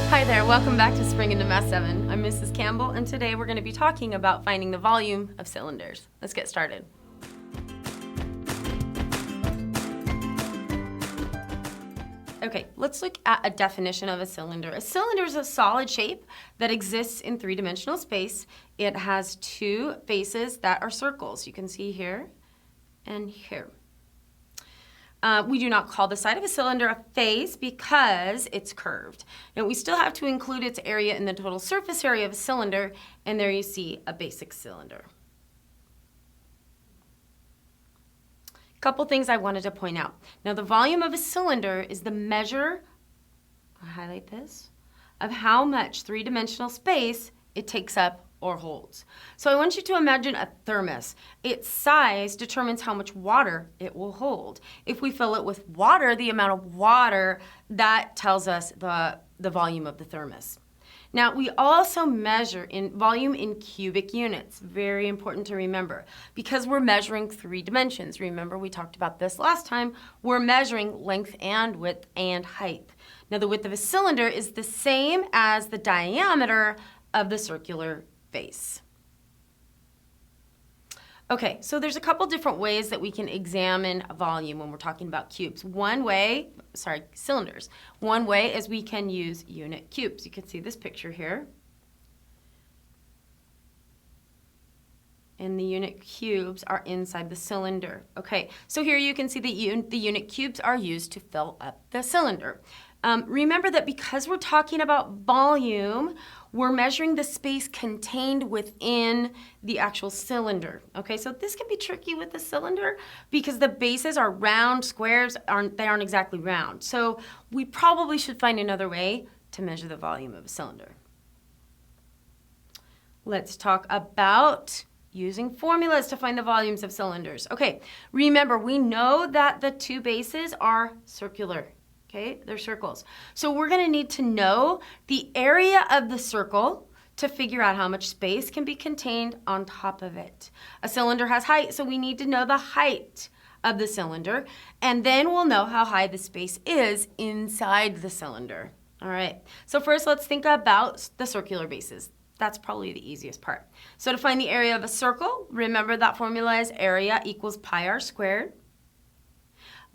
Hi there, welcome back to Spring into Math 7. I'm Mrs. Campbell, and today we're going to be talking about finding the volume of cylinders. Let's get started. Okay, let's look at a definition of a cylinder. A cylinder is a solid shape that exists in three-dimensional space. It has two faces that are circles. You can see here and here. We do not call the side of a cylinder a face because it's curved. And we still have to include its area in the total surface area of a cylinder, and there you see a basic cylinder. Couple things I wanted to point out. Now, the volume of a cylinder is the measure, I'll highlight this, of how much three-dimensional space it takes up or holds. So I want you to imagine a thermos. Its size determines how much water it will hold. If we fill it with water, the amount of water, that tells us the volume of the thermos. Now, we also measure in volume in cubic units. Very important to remember, because we're measuring three dimensions. Remember, we talked about this last time. We're measuring length and width and height. Now, the width of a cylinder is the same as the diameter of the circular face. Okay, so there's a couple different ways that we can examine volume when we're talking about cubes. Cylinders. One way is we can use unit cubes. You can see this picture here. And the unit cubes are inside the cylinder. Okay, so here you can see that the unit cubes are used to fill up the cylinder. Remember that because we're talking about volume, we're measuring the space contained within the actual cylinder. Okay, so this can be tricky with the cylinder because the bases are round, squares aren't exactly round. So we probably should find another way to measure the volume of a cylinder. Let's talk about using formulas to find the volumes of cylinders. Okay, remember, we know that the two bases are circular. Okay, they're circles. So we're going to need to know the area of the circle to figure out how much space can be contained on top of it. A cylinder has height, so we need to know the height of the cylinder, and then we'll know how high the space is inside the cylinder. All right, so first let's think about the circular bases. That's probably the easiest part. So to find the area of a circle, remember that formula is area equals pi r squared.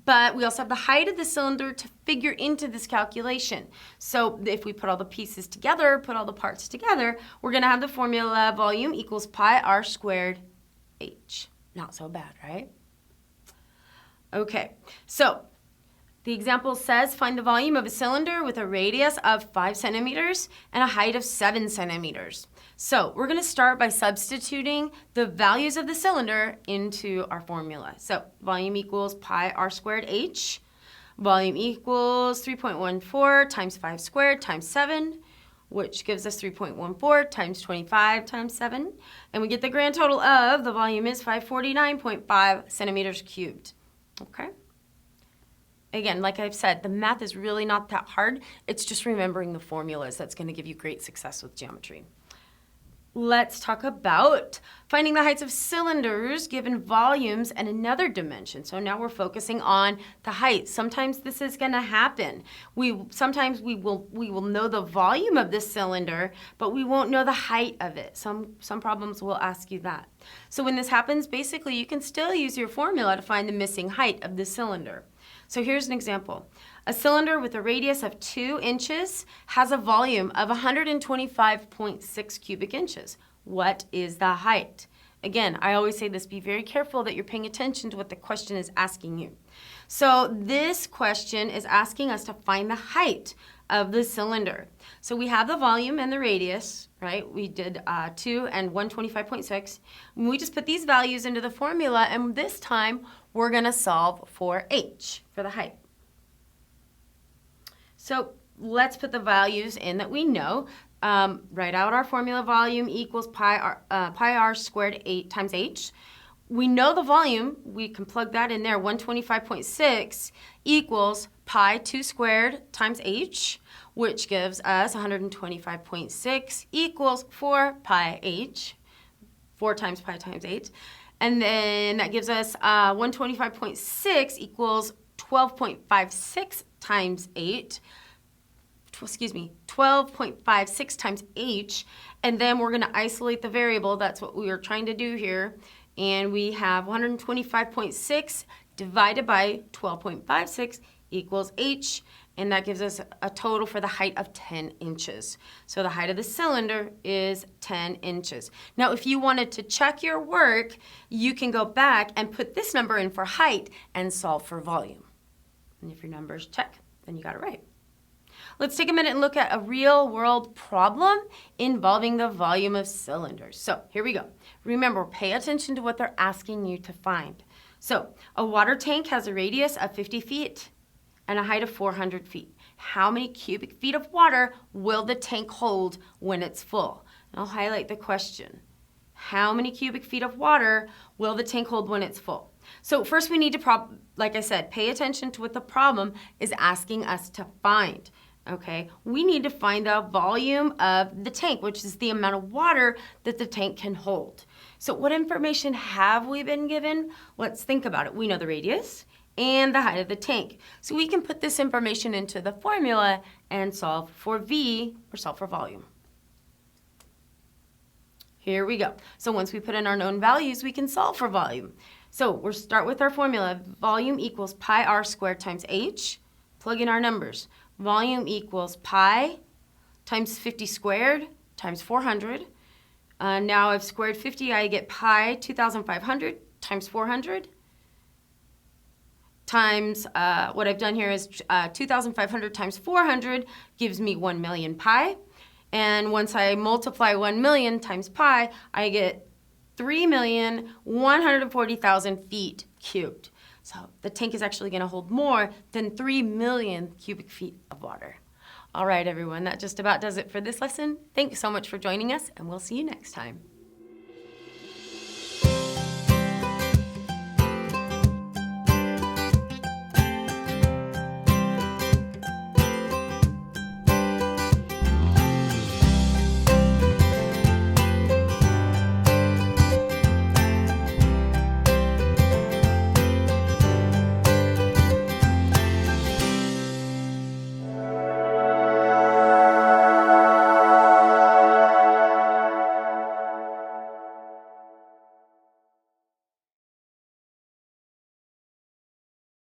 But we also have the height of the cylinder to figure into this calculation. So if we put all the pieces together, put all the parts together, we're going to have the formula volume equals pi r squared h. Not so bad, right? Okay, so the example says find the volume of a cylinder with a radius of 5 centimeters and a height of 7 centimeters. So we're going to start by substituting the values of the cylinder into our formula. So volume equals pi r squared h. Volume equals 3.14 times 5 squared times 7, which gives us 3.14 times 25 times 7. And we get the grand total of the volume is 549.5 centimeters cubed. Okay? Again, like I've said, the math is really not that hard. It's just remembering the formulas that's going to give you great success with geometry. Let's talk about finding the heights of cylinders given volumes and another dimension. So now we're focusing on the height. Sometimes this is going to happen. Sometimes we will know the volume of this cylinder, but we won't know the height of it. Some problems will ask you that. So when this happens, basically you can still use your formula to find the missing height of the cylinder. So here's an example. A cylinder with a radius of 2 inches has a volume of 125.6 cubic inches. What is the height? Again, I always say this, be very careful that you're paying attention to what the question is asking you. So this question is asking us to find the height of the cylinder. So we have the volume and the radius, right? We did 2 and 125.6. We just put these values into the formula, and this time we're going to solve for h, for the height. So let's put the values in that we know. Write out our formula. Volume equals pi r squared times h. We know the volume. We can plug that in there. 125.6 equals pi 2 squared times h, which gives us 125.6 equals 4 pi h, 4 times pi times h. And then that gives us 125.6 equals 12.56 times 8. 12 12.56 times h, and then we're going to isolate the variable. That's what we are trying to do here. And we have 125.6 divided by 12.56 equals h, and that gives us a total for the height of 10 inches. So the height of the cylinder is 10 inches. Now, if you wanted to check your work, you can go back and put this number in for height and solve for volume. And if your numbers check, then you got it right. Let's take a minute and look at a real-world problem involving the volume of cylinders. So here we go. Remember, pay attention to what they're asking you to find. So a water tank has a radius of 50 feet and a height of 400 feet. How many cubic feet of water will the tank hold when it's full? And I'll highlight the question. How many cubic feet of water will the tank hold when it's full? So first we need to, like I said, pay attention to what the problem is asking us to find. Okay, we need to find the volume of the tank, which is the amount of water that the tank can hold. So what information have we been given? Let's think about it. We know the radius and the height of the tank. So we can put this information into the formula and solve for V, or solve for volume. Here we go. So once we put in our known values, we can solve for volume. So we'll start with our formula. Volume equals pi r squared times h. Plug in our numbers. Volume equals pi times 50 squared times 400. Now I've squared 50, I get pi 2,500 times 400 times, what I've done here is 2,500 times 400 gives me 1 million pi. And once I multiply 1 million times pi, I get 3,140,000 feet cubed. So the tank is actually going to hold more than 3 million cubic feet of water. All right, everyone, that just about does it for this lesson. Thanks so much for joining us, and we'll see you next time.